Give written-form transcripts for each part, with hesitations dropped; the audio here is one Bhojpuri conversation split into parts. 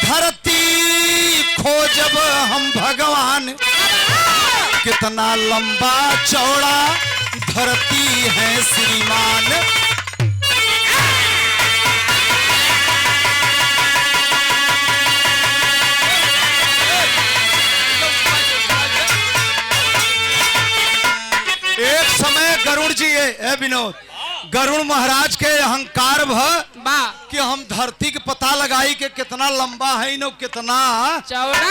धरती खोजब हम भगवान, कितना लंबा चौड़ा धरती है श्रीमान। एक समय गरुड़ जी है विनोद, गरुड़ महाराज के अहंकार कि हम धरती के पता लगाई कि कितना लंबा है न कितना चौड़ा,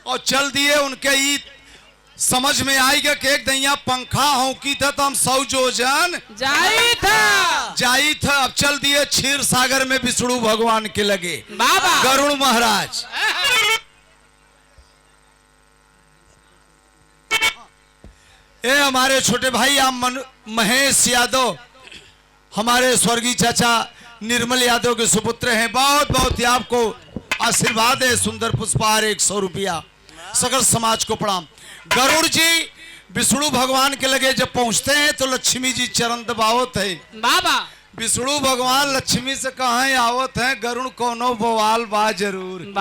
और चल दिए। उनके ही समझ में आई कि एक दैया पंखा होकी था तो हम 100 जोजन जाई था। अब चल दिए क्षीर सागर में विष्णु भगवान के लगे बाबा गरुड़ महाराज। ये हमारे छोटे भाई आप महेश यादव, हमारे स्वर्गीय चाचा निर्मल यादव के सुपुत्र हैं। बहुत बहुत आपको आशीर्वाद है। सुंदर पुष्पहार 100 रुपया, सकल समाज को प्रणाम। गरुड़ जी विष्णु भगवान के लगे जब पहुंचते हैं तो लक्ष्मी जी चरण दबावत है बाबा। विष्णु भगवान लक्ष्मी से कहें आवत है, गरुड़ कोनो बवाल बा जरूर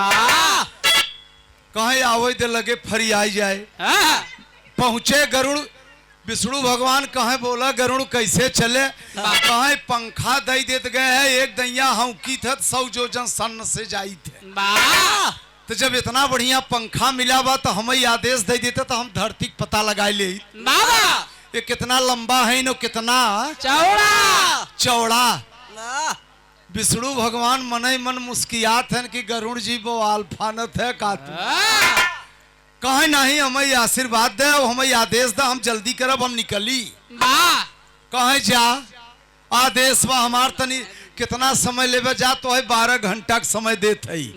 कहें आवत दे लगे फरियाई जाए। पहुंचे गरुड़, विष्णु भगवान कहे बोला गरुड़ कैसे चले, कहे पंखा दई देत गए है, एक दैया हम की थे 100 जोजन सन्न से जाई थे। तो जब इतना बढ़िया पंखा मिला बा तो हमें आदेश दे देते तो हम धरती का पता लगाए ले ये कितना लंबा है न कितना चौड़ा। विष्णु भगवान मन ही मन मुस्कियात है कि गरुड़ जी वो आल्फानत है का कहे नहीं हमें आशीर्वाद दे, हमें आदेश दे, हम जल्दी करब, हम निकली। कहे जा आदेश बा हमार तनी कितना समय लेवे जा तो है 12 घंटा का समय देते ही।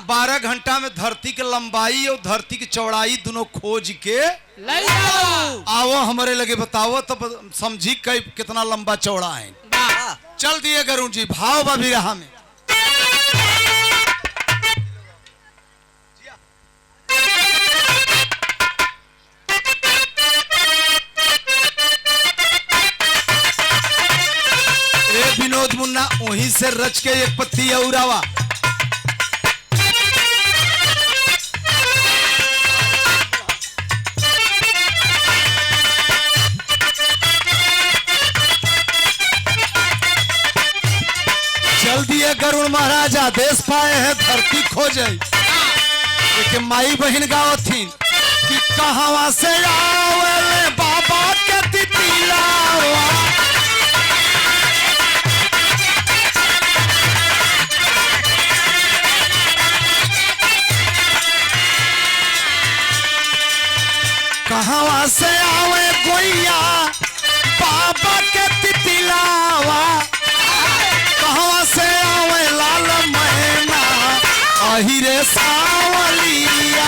12 घंटा में धरती की लंबाई और धरती की चौड़ाई दोनों खोज के आओ हमारे लगे बताओ तो समझी कई कितना लंबा चौड़ा है। चल दिए गरुड़ जी भाव बा भी रहा में। विनोद मुन्ना वहीं से रच के एक पत्ती औरावा। चल दिए गरुड़ महाराज आदेश पाए हैं धरती खोजे। एक माई बहन गाँव थी कि कहां से आवे बाबा के तितिलावा। कहां से आवे गोइया बाबा के तितिलावा। कहां से आवे लाल मैना अहिरे सावलिया।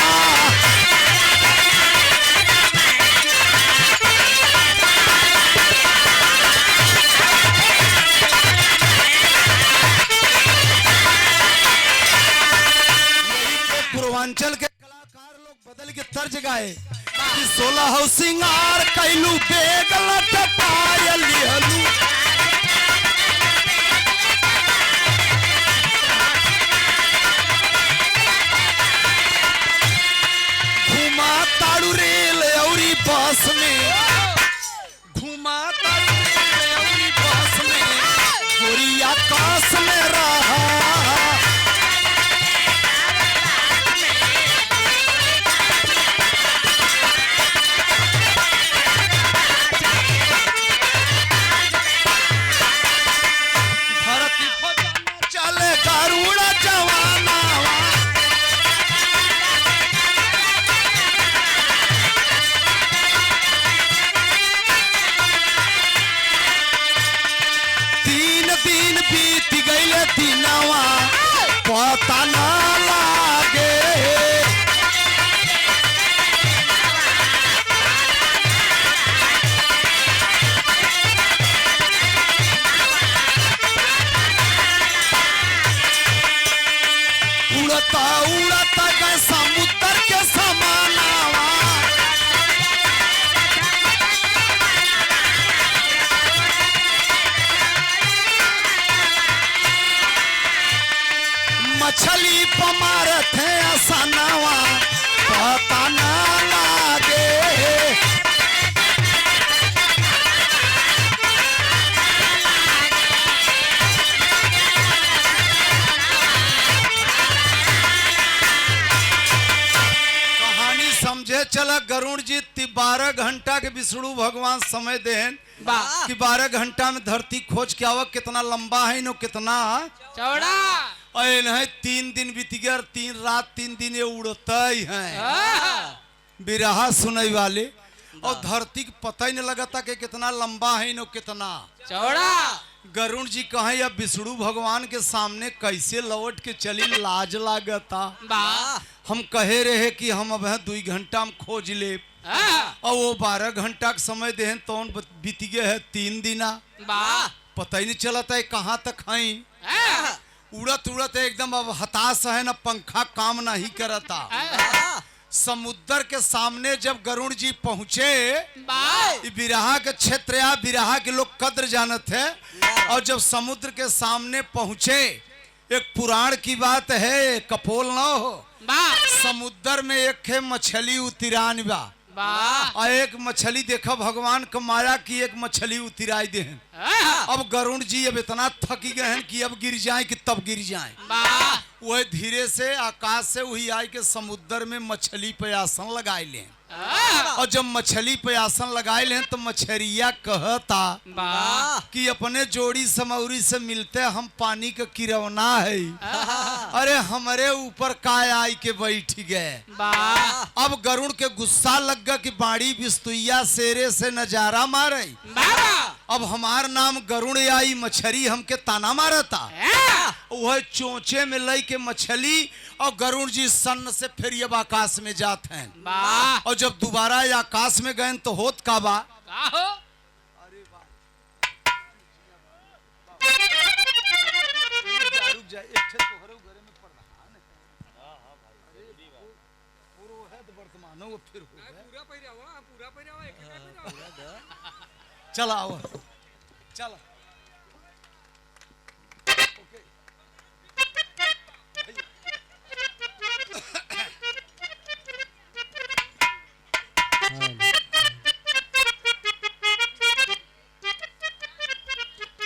पूर्वांचल के कलाकार लोग बदल के तर्ज गाए 16 सिंगार कैलू बेग लटकायल लिहलू। घुमा ताड़ू रेल औरी बस में, घुमा ताड़ू रेल औरी बस में, गोरी आकाश में रहा। पता ना लागे उड़ता उड़ता गए समुद्र के समानावा। मछली पमारत है आसानावा पता ना लागे। कहानी समझे चला गरुड़ जी 12 घंटा के विष्णु भगवान समय देन कि 12 घंटा में धरती खोज के आवा कितना लंबा है नो कितना चौड़ा। अरे नहीं 3 दिन बीत गया 3 रात 3 दिन ये उड़ता ही है बिरहा सुनई वाले और धरती को पता ही नहीं लगा था कि कितना लंबा है नो कितना चौड़ा। गरुड़ जी कहे अब विष्णु भगवान के सामने कैसे लौट के चली लाज लागता। हम कहे रहे कि हम अब 2 घंटा में खोज ले और वो 12 घंटा का समय दे तो बीत गए है 3 दिना पता ही नहीं चला था कहाँ तक है उड़त उड़त एकदम अब हताश है ना पंखा काम नहीं करता। समुद्र के सामने जब गरुड़ जी पहुंचे बिरहा के क्षेत्र या बिरहा के लोग कद्र जानत है और जब समुद्र के सामने पहुंचे एक पुराण की बात है कपोल न हो समुद्र में एक मछली उतिरान बा और एक मछली देखा भगवान का माया की एक मछली उतिराई दे। अब गरुड़ जी अब इतना थक गए हैं कि अब गिर जाए कि तब गिर जाए। वह धीरे से आकाश से वही आई के समुद्र में मछली पे आसन लगाए ले और जब मछली पे आसन लगाए ले तो मछरिया कहता कि अपने जोड़ी समौरी से मिलते हम पानी का किरवना है अरे हमारे ऊपर काय आई के बैठ गए। अब गरुड़ के गुस्सा लग गया कि बाड़ी बिस्तुइया शेरे से नजारा मारे अब हमार नाम गरुड़ आई मछली हमके ताना मारता वह चोंचे में लई के मछली और गरुड़ जी सन से फिर अब आकाश में जाते हैं और जब दोबारा आकाश में गए तो होत का बा चला आओ चला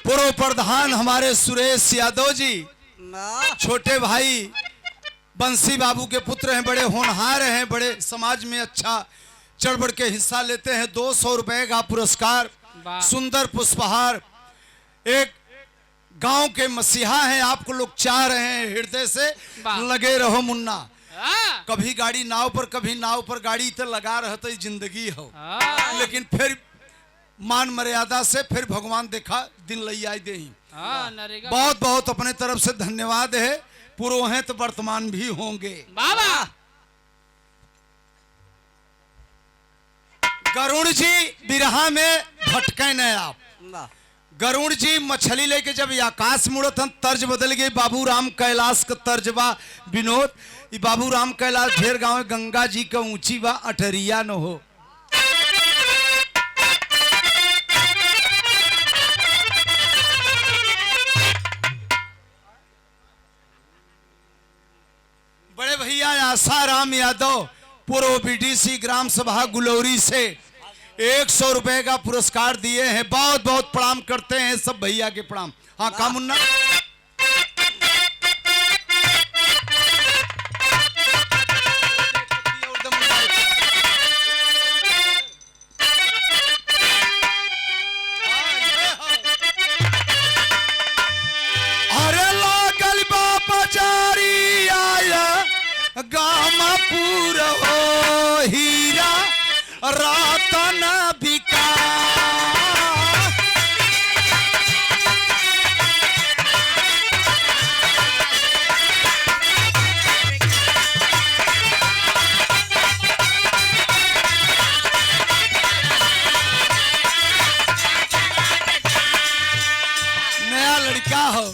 पूर्व प्रधान हमारे सुरेश यादव जी छोटे भाई बंसी बाबू के पुत्र हैं बड़े होनहार हैं बड़े समाज में अच्छा चढ़ बढ़ के हिस्सा लेते हैं 200 रुपए का पुरस्कार सुंदर पुष्पहार एक गांव के मसीहा हैं आपको लोग चाह रहे हैं हृदय से लगे रहो मुन्ना कभी गाड़ी नाव पर गाड़ी तो लगा रहते जिंदगी हो लेकिन फिर मान मर्यादा से फिर भगवान देखा दिन लई आई दे बहुत बहुत अपने तरफ से धन्यवाद है पूर्व हैं तो वर्तमान भी होंगे। गरुड़ जी बिरहा में भटके न आप गरुड़ जी मछली लेके जब आकाश मुड़त हम तर्ज बदल गई बाबू राम कैलाश का तर्ज बा विनोद बाबू राम कैलाश ढेर गांव गंगा जी का ऊंची बा अठरिया न हो बड़े भैया आसाराम यादव पूर्व बीडीसी ग्राम सभा गुलौरी से 100 रुपए का पुरस्कार दिए हैं बहुत बहुत प्रणाम करते हैं सब भैया के प्रणाम। हाँ का मुन्ना अरे लागल बाबा जारी आया गामापुर हो हीरा रतन बिका नया लड़का हो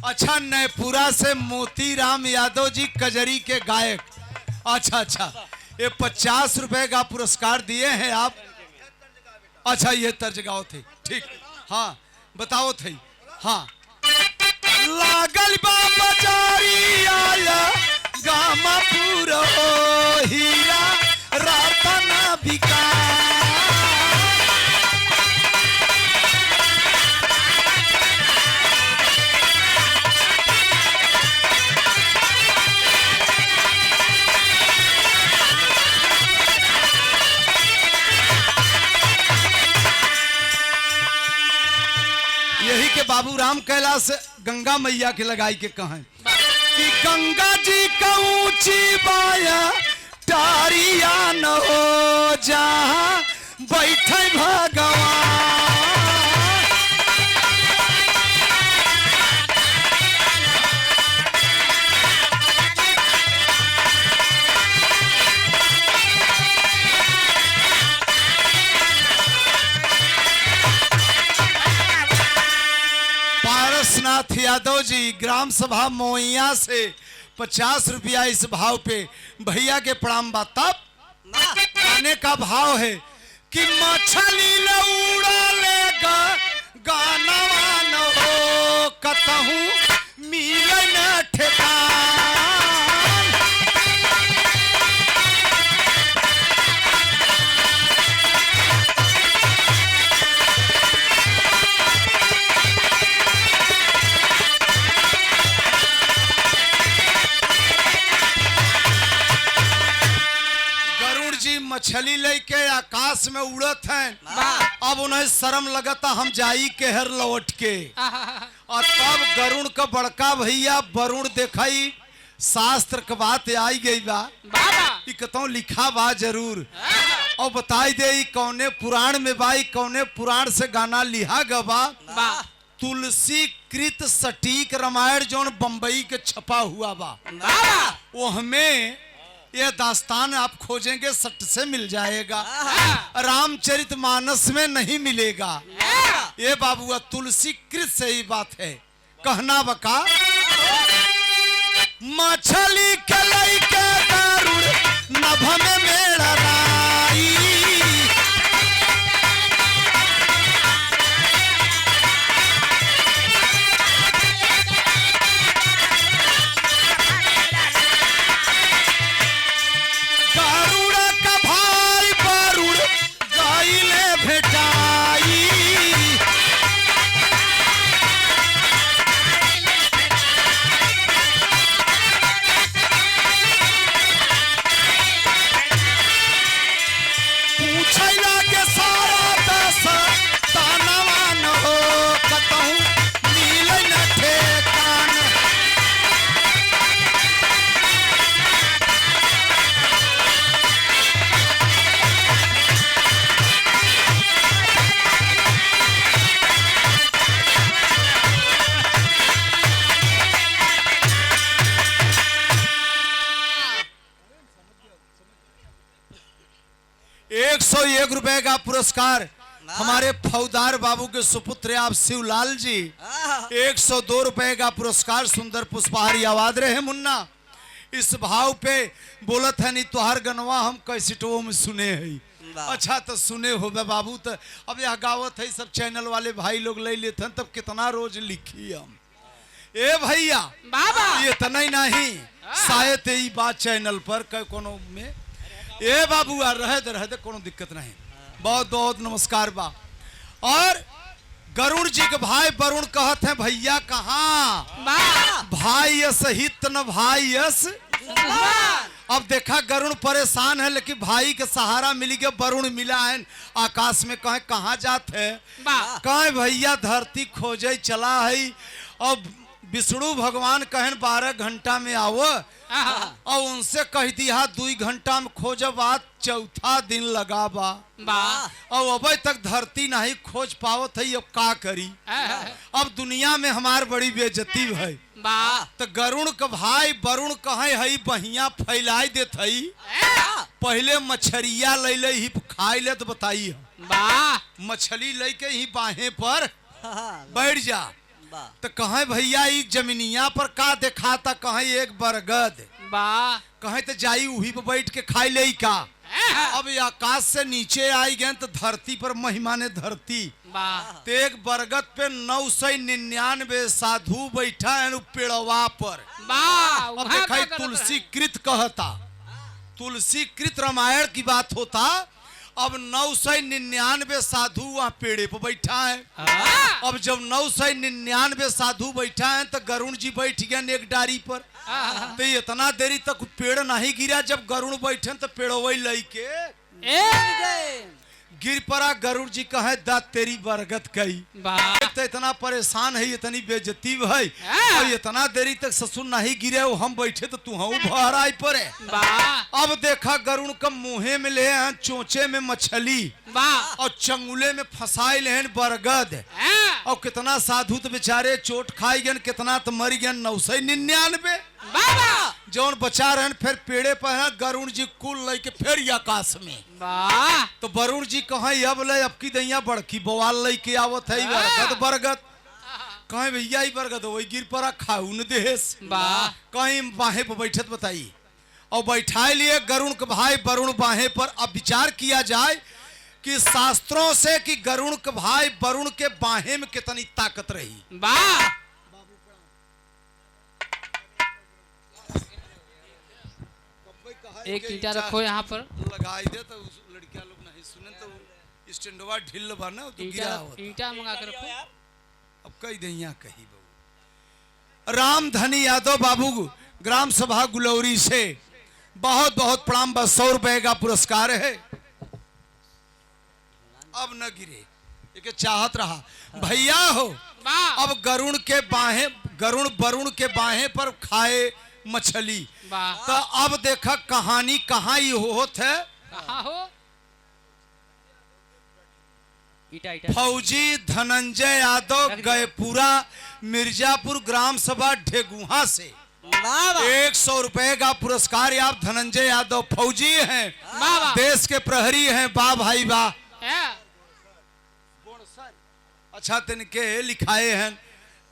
अच्छा नैपुरा से मोतीराम यादव जी कजरी के गायक अच्छा अच्छा ये 50 रुपए का पुरस्कार दिए हैं आप अच्छा ये तर्ज गाओ थे ठीक हाँ बताओ थई। हाँ, लागल बा बाजारी आया गामापुर हो हीरा रतन बिका। यही के बाबू राम कैलाश गंगा मैया के लगाई के कहें कि गंगा जी का ऊंची बाया टारिया न हो जहां बैठे भगवान। पारसनाथ यादव जी ग्राम सभा मोइया से 50 रुपया इस भाव पे भैया के प्रणाम बा। तब गाने का भाव है कि मछली उड़ालेगा गाना न हो कतहूं मिले न ठेकान। मछली लेके आकाश में उड़त हैं। अब उन्हें शर्म लगता हम जाई के हर लौट के। और तब गरुण का बड़का भैया वरुण देखाई शास्त्र के बात आई गई बा। कतौ लिखा बा जरूर और बताई दे कौने पुराण में बाई कौने पुराण से गाना लिहा गवा। तुलसी कृत सटीक रामायण जोन बंबई के छपा हुआ बा। वो हमें ये दास्तान आप खोजेंगे सट से मिल जाएगा, रामचरित मानस में नहीं मिलेगा। ये बाबू तुलसी कृत से ही बात है। कहना बका मछली के लइके गरुड़ नभ में मेरा राई। ₹101 का पुरस्कार हमारे फौदार बाबू के सुपुत्र आप शिवलाल जी। 102 रुपए का पुरस्कार सुंदर पुष्पहारी आवाज रहे मुन्ना। इस भाव पे बोलत है नहीं तुहार गनवा हम कैसेटों में सुने हैं। अच्छा तो सुने हो बाबू। तो अब यह गावत है सब चैनल वाले भाई लोग ले लेते हैं तब कितना रोज लिखी हम। ए भैया बाबा ये इतना ही नहीं शायद यही बात चैनल पर कोनो में ए बाबू आ रहे दे कोनो दिक्कत नहीं। बहुत बहुत नमस्कार बा। और गरुड़ जी के भाई वरुण कहत हैं भैया कहाँ भाई यस हित न भाई यस। अब देखा गरुड़ परेशान है लेकिन भाई के सहारा मिली के वरुण मिला है आकाश में। कहे कहाँ जात है कहे भैया धरती खोजे चला है। अब विष्णु भगवान कहन 12 घंटा में आओ और उनसे कह दिया 2 घंटा में खोजब बात चौथा दिन लगा बा और अभी तक धरती नहीं खोज पावत है। अब का करी अब दुनिया में हमार बड़ी बेइज्जती है। तो गरुड़ का भाई वरुण कहे हई बहिया फैलाई देत हई पहले मछरिया ले ले ही खाई ले। तो बताई मछली लेके ही बाहें पर बैठ जा। तो कहे भैया जमीनिया पर का देखा था कहे एक बरगद कहे तो जाई उही पे बैठ के खाई ले का अब ये आकाश से नीचे आई गए तो धरती पर महिमा ने धरती वाह तो एक बरगद पे 999 साधु बैठा है उ पेड़वा पर। वाह अब वहाँ देखा का गलत तुलसी कृत कहता, तुलसी कृत रामायण की बात होता। अब 999 साधु वहाँ पेड़े पर बैठा है। है। अब जब 999 साधु बैठा है तो गरुण जी बैठ गए एक डारी पर। तो इतना देरी तक पेड़ नहीं गिरा, जब गरुण बैठे तो पेड़वई लई के गिर पड़ा। गरुड़ जी कहे दा तेरी बरगद कई। वाह तो इतना परेशान है, इतनी बेइज्जती है और इतना देरी तक ससुर नहीं गिरे वो हम बैठे तो तू हूँ बहराई पड़े। वाह अब देखा गरुण का मुँहे में ले हैं चोंचे में मछली वाह और चंगुले में फंसाई ले बरगद। और कितना साधु तो बेचारे चोट खाई गए, कितना तो मर गए 999। वाह जौन बचा रहे फिर पेड़े पर है गरुण जी कुल लेके फिर ये आकाश में। वाह तो वरुण जी कहे अब ले अब की दैया बड़की बवाल लेके आवत है बरगद बरगद। कहे भैया ही बरगद वही गिर पड़ा खाऊ न देश। वाह कहीं बाहे पर बैठत बताई और बैठाए लिए गरुण के भाई वरुण बाहे पर। अब विचार किया जाए कि शास्त्रों से कि गरुण के भाई वरुण के बाहे में कितनी ताकत रही। वाह एक ईंटा रखो यहाँ पर। लगाई दे तो लड़कियां लोग नहीं सुने तो स्टैंडवा ढिल बा ना तो गिरा होता। ईंटा मंगा कर रखो। अब कई दैया कही बहू। रामधनी यादव बाबू ग्राम सभा गुलौरी से बहुत बहुत प्रणाम। 100 रुपए का पुरस्कार है। अब न गिरे एक चाहत रहा भैया हो। वाह अब गरुण के बाहे गरुण वरुण के बाहे पर खाए मछली। वाह तो अब देखा कहानी कहाँ ही होत है। कहाँ हो फौजी धनंजय यादव गए पूरा मिर्जापुर ग्राम सभा ढेगुहा से 100 रुपए का पुरस्कार। आप धनंजय यादव फौजी हैं, वाह देश के प्रहरी हैं। वाह भाई वाह। है। अच्छा तिनके लिखाए हैं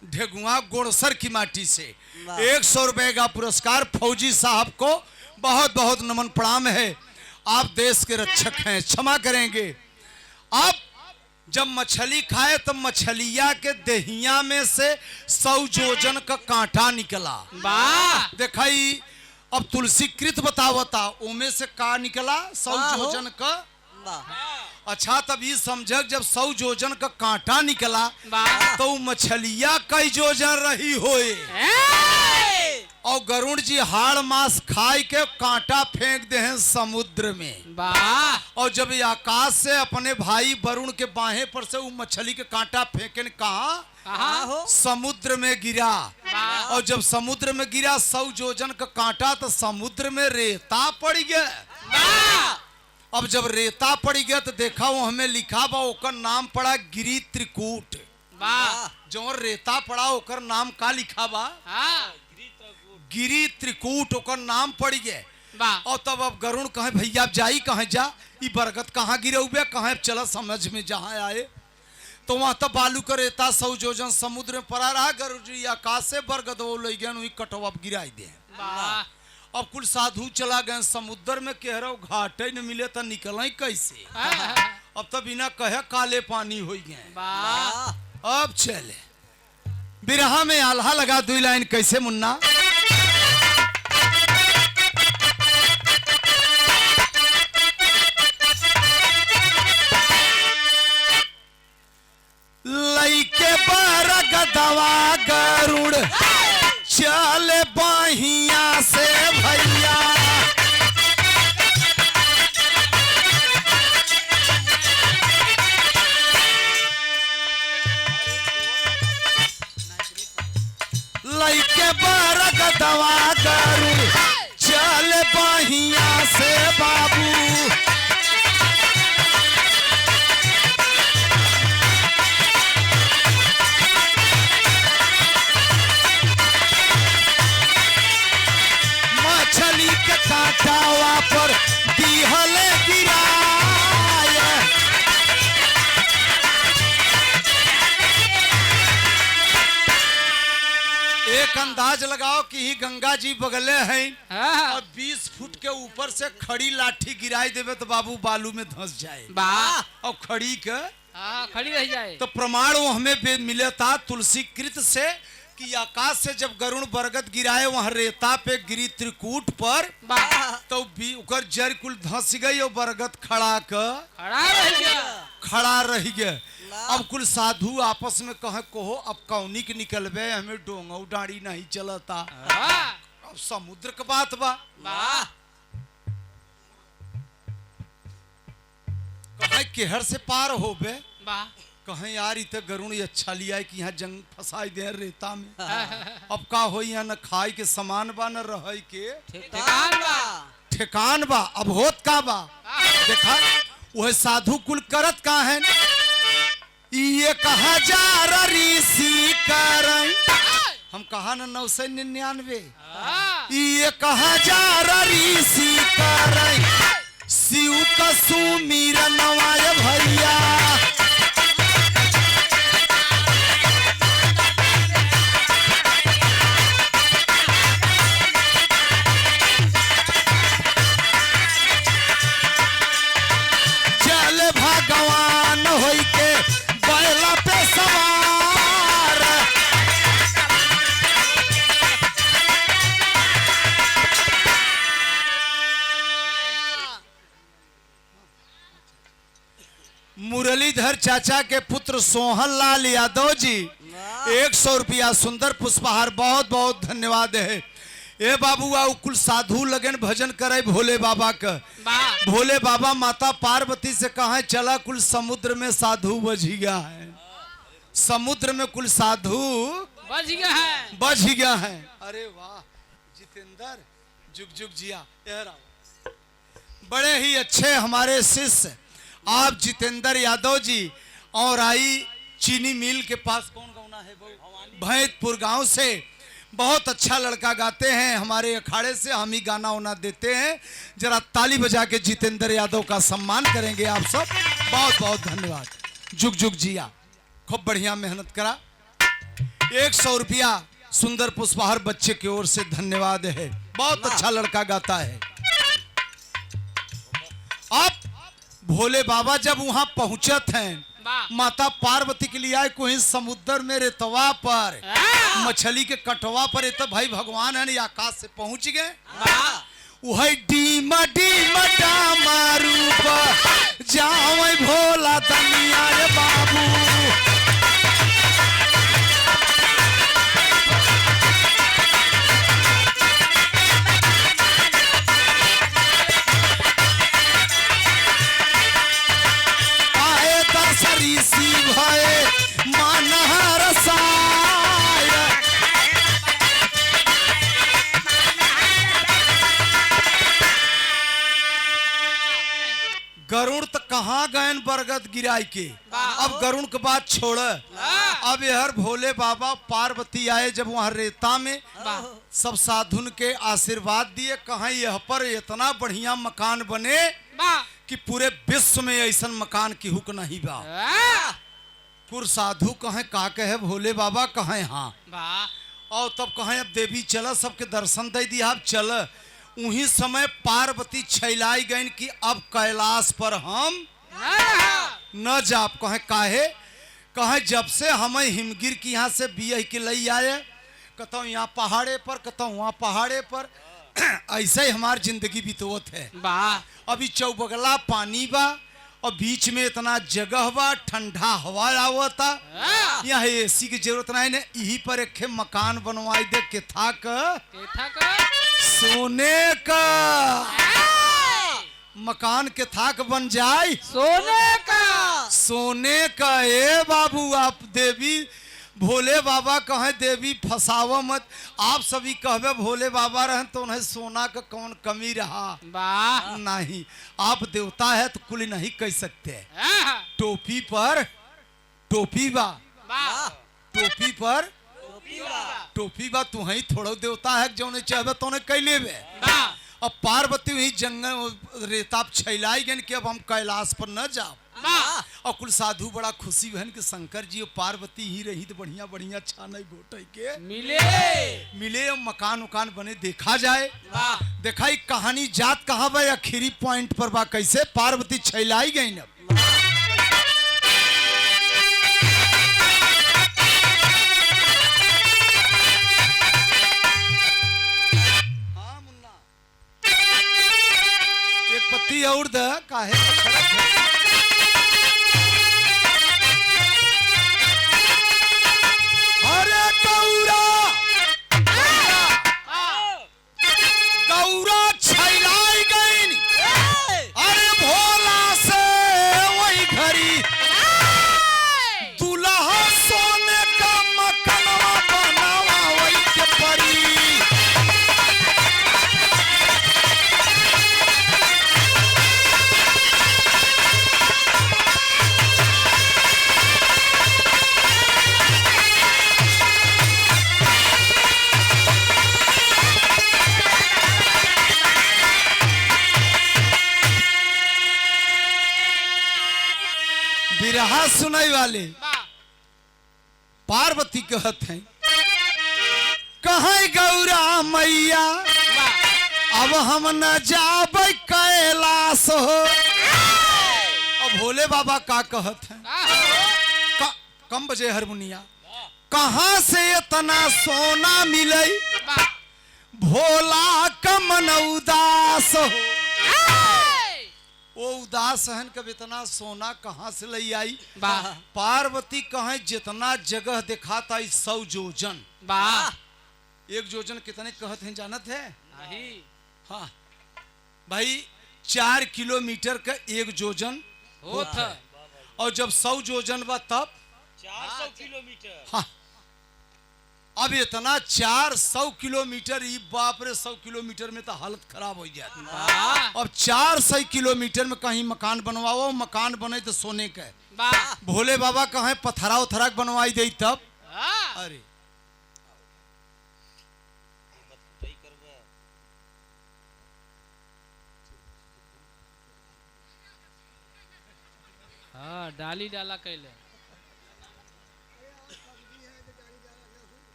ढेगुआ गोड़सर की माटी से 100 रुपए का पुरस्कार। फौजी साहब को बहुत बहुत नमन प्रणाम है। आप देश के रक्षक हैं, क्षमा करेंगे। अब जब मछली खाए तो मछलिया के दहिया में से 100 जोजन का कांटा निकला। वाह दिखाई अब तुलसी कृत बतावता उमे से का निकला 100 जोजन का। अच्छा तब ये समझ जब 100 जोजन का कांटा निकला वाह तो मछलिया कई जोजन रही होए। और गरुण जी हाड़ मांस खाए के कांटा फेंक दे हैं समुद्र में। वाह और जब ये आकाश से अपने भाई वरुण के बाहे पर से वो मछली के कांटा फेंके ने कहाँ कहा समुद्र में गिरा। वाह और जब समुद्र में गिरा 100 जोजन का कांटा तो समुद्र में रेता पड़ गया। वाह अब जब रेता पड़ गया तो देखा वो हमें लिखा बा ओकर नाम पड़ा गिरी त्रिकूट। वाह जो रेता पड़ा ओकर नाम का लिखा बा हाँ गिरी त्रिकूट ओकर नाम पड़ गए। वाह और तब अब गरुण कहे भैया अब जाई कहे जा ई बरगद कहाँ गिरे हुए कहे चला समझ में जहाँ आए। तो वहां तब बालू का रेता 100 जोजन समुद्र में पड़ा रहा। गरुड़ जी आकाश से बरगद वो ले गए वही कटवा गिराई दे। वाह अब कुल साधु चला गए समुद्र में कह रहा घाटे न मिले तो निकल कैसे। अब तब बिना कहे काले पानी हो गए। वाह अब चले बिरहा में आल्हा लगा 2 लाइन कैसे मुन्ना। लइके बरगदवा गरुड़ चल बहिया से भैया। लइके बरगदवा गरुड़ चल बहिया से बाबू। मछली के कांटावा पर दिहल गिराए। एक अंदाज लगाओ कि ही गंगा जी बगले हैं हाँ। और 20 फुट के ऊपर से खड़ी लाठी गिराई देवे तो बाबू बालू में धंस जाए वाह और खड़ी के हाँ खड़ी रह जाए तो प्रमाण वो हमें मिला था तुलसी कृत से कि आकाश से जब गरुण बरगद गिराए वहां रेता पे गिरी त्रिकूट पर वाह तो उकर जड़ कुल धंस गई और बरगद खड़ा खड़ा रह गया खड़ा रह गए। अब कुल साधु आपस में कहे कहो अब कौनी के निकलबे हमें डोंगा डाड़ी नहीं चलता हाँ। अब समुद्र के बात बा वाह कहे केहर से पार होबे वाह कहे यार इत गरुण ये अच्छा लिया है कि यहाँ जंग फंसाई दे रेता में अब का हो यहाँ न खाई के समान बा न रह के ठिकान बा ठेकान बा अब होत का बा देखा वह साधु कुल करत का है ये कहा जा ऋषि कर हम कहा न 999 हाँ। ये कहा जा ऋषि कर शिव का सुमीर नवाय भैया चल भगवान होई के बैला पे सवार मुरलीधर चाचा के पुत्र सोहन लाल यादव जी 100 रुपया सुंदर पुष्पहार बहुत बहुत धन्यवाद है। ए बाबू आ कुल साधु लगन भजन करे भोले बाबा का वाह भोले बाबा माता पार्वती से कहा चला कुल समुद्र में साधु बज गया है समुद्र में कुल साधु बच गया है बज गया है। अरे वाह जितेंद्र जुग जुग जिया बड़े ही अच्छे हमारे शिष्य आप जितेंद्र यादव जी और आई चीनी मिल के पास कौन गौना है भैंतपुर गांव से बहुत अच्छा लड़का गाते हैं हमारे अखाड़े से हम ही गाना उना देते हैं जरा ताली बजा के जितेंद्र यादव का सम्मान करेंगे आप सब बहुत बहुत धन्यवाद जुग जुग जिया खूब बढ़िया मेहनत करा 100 रुपया सुंदर पुष्पहार बच्चे की ओर से धन्यवाद है बहुत अच्छा लड़का गाता है। अब भोले बाबा जब वहां पहुंचत हैं वाह माता पार्वती के लिए आए कोई समुद्र में रेतवा पर मछली के कटवा पर तो भाई भगवान है आकाश से पहुंच गए वाह वही डीम डीम डामा रूप जाओ भोला दनिया रे बाबू आए दस ऋषि भये मनहर साय गरुण तो कहाँ गए बरगद गिराई के अब गरुण के बात छोड़ अब यहर भोले बाबा पार्वती आए जब वहां रेता में सब साधुन के आशीर्वाद दिए कहा यह पर इतना बढ़िया मकान बने वाह कि पूरे विश्व में ऐसा मकान की हुक नहीं बा पुर साधु कहे का कहे भोले बाबा कहे हाँ वाह और तब कहे अब देवी चल सबके दर्शन दे दिया अब चल उही समय पार्वती छैलाई गई कि अब कैलाश पर हम न जाप कहे काहे कहे जब से हम हिमगिर की यहाँ से बिया के लई आए कहता यहाँ पहाड़े पर कहता वहाँ पहाड़े पर ऐसे ही हमारी जिंदगी बीतवत है वाह अभी चौबगला पानी बा और बीच में इतना जगह बा ठंडा हवा आवता यहाँ एसी की जरूरत नहीं ने यही पर एक मकान बनवाई दे के था सोने का मकान के थाक बन जाए सोने का ए बाबू आप देवी भोले बाबा कहे देवी फसावा मत आप सभी कहबे भोले बाबा रहे तो उन्हें सोना का कौन कमी रहा वाह नहीं आप देवता है तो कुल नहीं कह सकते टोपी पर टोपी बा टोपी पर टोपी बा तू ही थोड़ा देवता है जो ने चाहे तो ने कैले बे अब पार्वती वही जंगल रेताप छैलाई गन कि अब हम कैलाश पर न जाओ और कुल साधु बड़ा खुशी बहन कि शंकर जी और पार्वती ही रही तो बढ़िया बढ़िया छाने गोटे के मिले मिले और मकान उकान बने देखा जाए। वाह देखा ही कहानी जात कहाँ बा आखिरी पॉइंट पर बा कैसे पार्वती छैलाई गई न। हाँ मुन्ना एक पत्ती और द काहे अरे गौरा गौरा छैलाई गई अरे भोला से वही घड़ी दूल्हा सोने का मकनवा बनावा वही के परी। बिरहा सुनाई वाले वाह पार्वती कहत हैं कहाँ गौरा मैया वाह अब हम न जाब कैलाश हो। अब भोले बाबा का कहत हैं कम बजे हारमोनिया कहाँ से इतना सोना मिले वाह भोला कमन उदास हो। वो उदास हन कब इतना सोना कहाँ से ले आई। वाह पार्वती कहे जितना जगह देखा था 100 जोजन। वाह एक जोजन कितने कहत हैं जानत है। नहीं हाँ भाई 4 किलोमीटर का एक जोजन होत है। और जब 100 जोजन बा तब 400 किलोमीटर। हाँ अब इतना 400 किलोमीटर ई बाप रे 100 किलोमीटर में तो हालत खराब हो जाती। वाह अब 400 किलोमीटर में कहीं मकान बनवाओ मकान बने तो सोने का। वाह भोले बाबा कहे पथरा उथरा बनवाई दे तब। हाँ अरे हाँ डाली डाला कैले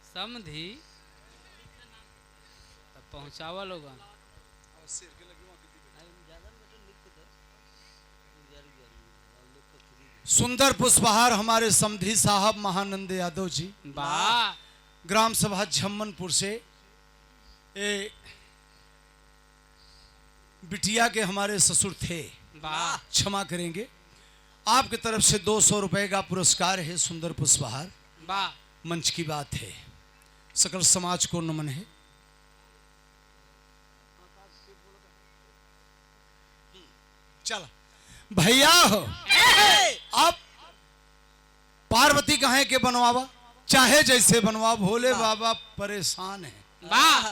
समझी तब पहुँचावा लोगन सुंदर पुष्पहार हमारे समधी साहब महानंद यादव जी वाह ग्राम सभा झम्मनपुर से ए बिटिया के हमारे ससुर थे वाह क्षमा करेंगे आपकी तरफ से 200 रुपए का पुरस्कार है। सुंदर पुष्पहार वाह मंच की बात है सकल समाज को नमन है। चल भैया हो अब पार्वती कहे के बनवावा चाहे जैसे बनवा भोले बाबा परेशान है। वाह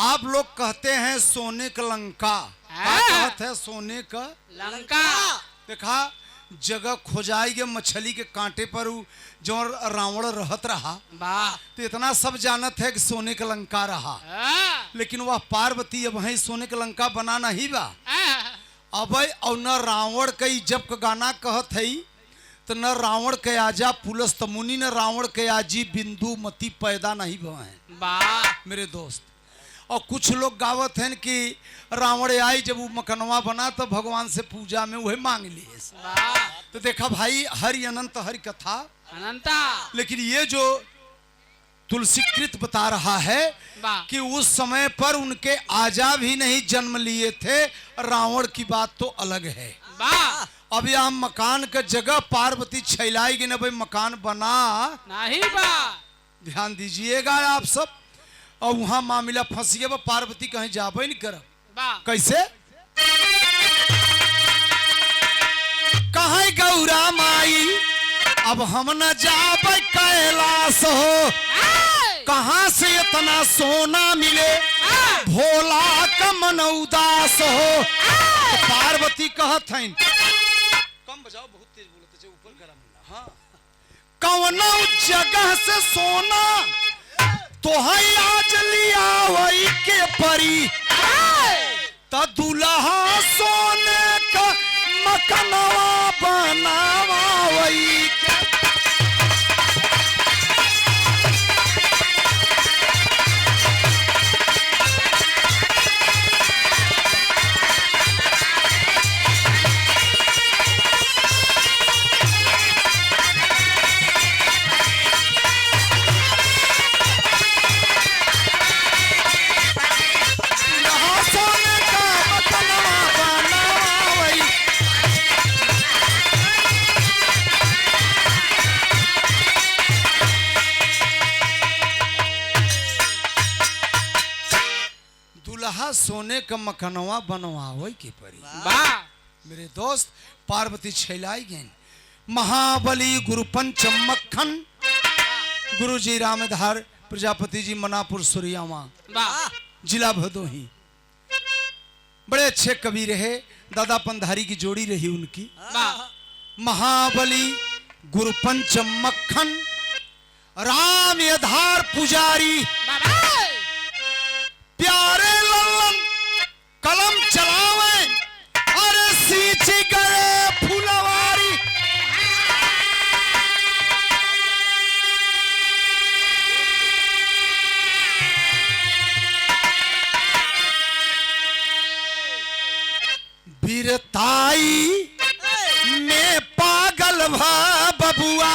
आप लोग कहते हैं सोने का लंका क्या कहते हैं सोने का लंका देखा जगह खोजाई मछली के कांटे पर जो रावण रहत रहा वाह तो इतना सब जानत है कि सोने का लंका रहा हाँ, लेकिन वह पार्वती अब वही सोने का लंका बनाना ही बा हाँ, अब और न रावण कई जब का गाना कहत है तो न रावण के आजा पुलस तमुनी न रावण के आजी बिंदु मती पैदा नहीं भवे वाह मेरे दोस्त। और कुछ लोग गावत हैं कि रावण आई जब वो मकनवा बना तो भगवान से पूजा में वह मांग लिए। वाह तो देखा भाई हरि अनंत हरि कथा अनंता लेकिन ये जो तुलसीकृत बता रहा है वाह कि उस समय पर उनके आजा भी नहीं जन्म लिए थे रावण की बात तो अलग है। वाह अब यहाँ मकान का जगह पार्वती छैलाएगी ना भाई मकान बना नहीं वाह ध्यान दीजिएगा आप सब। और वहां मामला फंस गया पार्वती कहीं जाबे नहीं कर वाह कैसे कहीं गौरा माई अब हम न जाब कैलाश हो कहाँ से इतना सोना मिले भोला का मन उदास हो। तो पार्वती कहत हैं कम बजाओ बहुत तेज बोलते ऊपर गरम हाँ कौन जगह से सोना तो है आज लिया वही के परी त दुल्हा सोने का मकनवा बनावा दुल्हा सोने का मकनवा बनवावे के परी। वाह मेरे दोस्त पार्वती छैलाई गए महाबली गुरु पंच मक्खन गुरुजी रामधार प्रजापति जी मनापुर सुरियावा वाह जिला भदोही। बड़े अच्छे कवि रहे, दादा पंधारी की जोड़ी रही उनकी। वाह महाबली गुरु पंच मक्खन राम यधार पुजारी प्यारे लल्लन कलम चलावे अरे सींची गए फुलवारी। बीरताई में पागल भा बबुआ।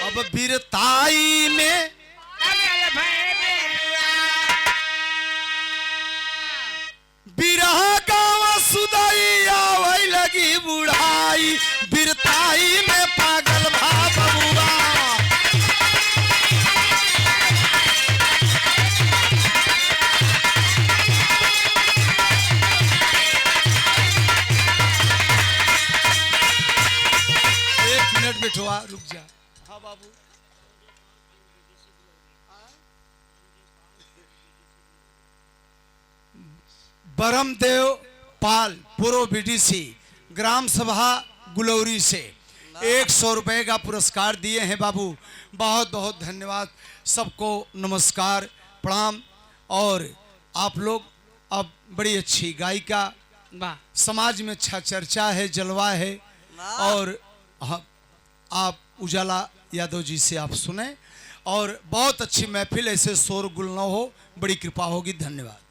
अब बीरताई में बिरहा गावा सुदाई आवै लगी बुढ़ाई। बीरताई में पागल भा बबुआ। एक मिनट बिठवा, रुक जा। हाँ बाबू बरमदेव पाल पूर्व बीडीसी ग्राम सभा गुलौरी से 100 रुपए का पुरस्कार दिए हैं बाबू। बहुत बहुत धन्यवाद सबको, नमस्कार प्रणाम। और आप लोग अब बड़ी अच्छी गायिका, वाह समाज में अच्छा चर्चा है, जलवा है। और आप उजाला यादव जी से आप सुने और बहुत अच्छी महफिल, ऐसे शोरगुल न हो, बड़ी कृपा होगी। धन्यवाद।